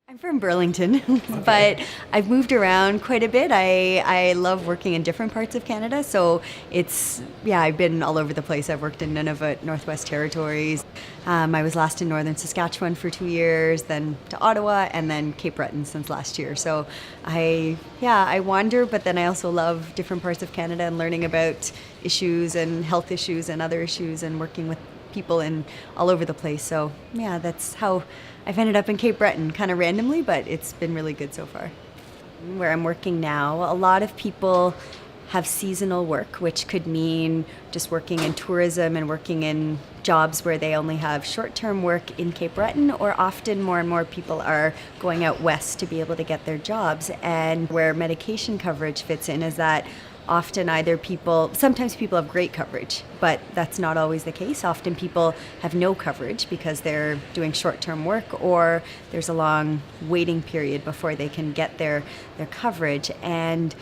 I'm from Burlington, but I've moved around quite a bit. I love working in different parts of Canada, so I've been all over the place. I've worked in Nunavut, Northwest Territories. I was last in northern Saskatchewan for 2 years, then to Ottawa, and then Cape Breton since last year. So I wander, but then I also love different parts of Canada and learning about issues and health issues and other issues and working with people in all over the place. So yeah, that's how I've ended up in Cape Breton, kind of randomly, but it's been really good so far. Where I'm working now, a lot of people have seasonal work, which could mean just working in tourism and working in jobs where they only have short-term work in Cape Breton, or often more and more people are going out west to be able to get their jobs. And where medication coverage fits in is that sometimes people have great coverage, but that's not always the case. Often people have no coverage because they're doing short-term work, or there's a long waiting period before they can get their coverage. And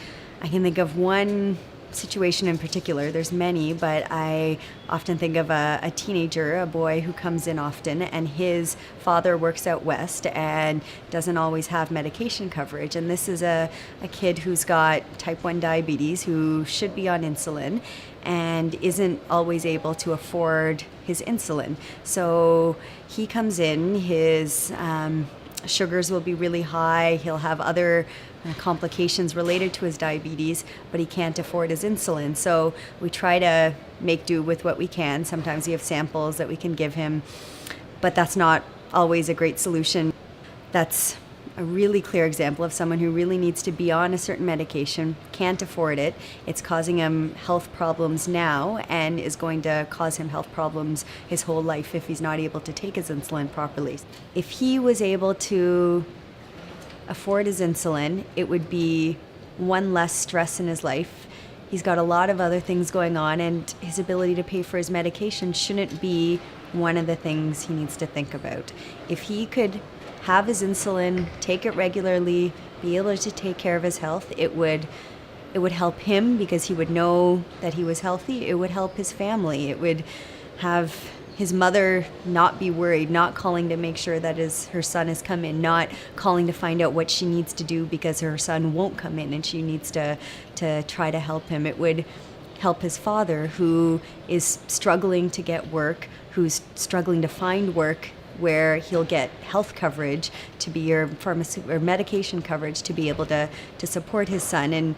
I can think of one situation in particular. There's many, but I often think of a teenager, a boy who comes in often, and his father works out west and doesn't always have medication coverage. And this is a kid who's got type 1 diabetes, who should be on insulin and isn't always able to afford his insulin. So he comes in, his sugars will be really high. He'll have other complications related to his diabetes, but he can't afford his insulin. So we try to make do with what we can. Sometimes we have samples that we can give him, but that's not always a great solution. That's a really clear example of someone who really needs to be on a certain medication, can't afford it. It's causing him health problems now and is going to cause him health problems his whole life if he's not able to take his insulin properly. If he was able to afford his insulin, it would be one less stress in his life. He's got a lot of other things going on, and his ability to pay for his medication shouldn't be one of the things he needs to think about. If he could have his insulin, take it regularly, be able to take care of his health, it would help him because he would know that he was healthy. It would help his family. It would have his mother not be worried, not calling to make sure that her son has come in, not calling to find out what she needs to do because her son won't come in and she needs to try to help him. It would help his father, who is struggling to get work, who's struggling to find work where he'll get health coverage to be your or medication coverage to be able to support his son.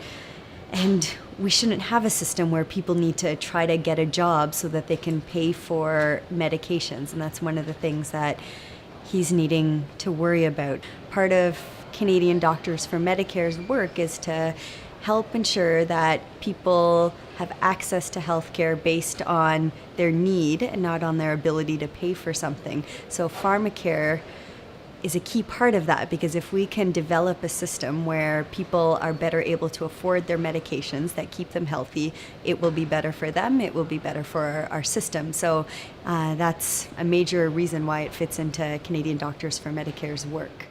And we shouldn't have a system where people need to try to get a job so that they can pay for medications. And that's one of the things that he's needing to worry about. Part of Canadian Doctors for Medicare's work is to help ensure that people have access to healthcare based on their need and not on their ability to pay for something. So Pharmacare is a key part of that, because if we can develop a system where people are better able to afford their medications that keep them healthy, it will be better for them, it will be better for our system. So that's a major reason why it fits into Canadian Doctors for Medicare's work.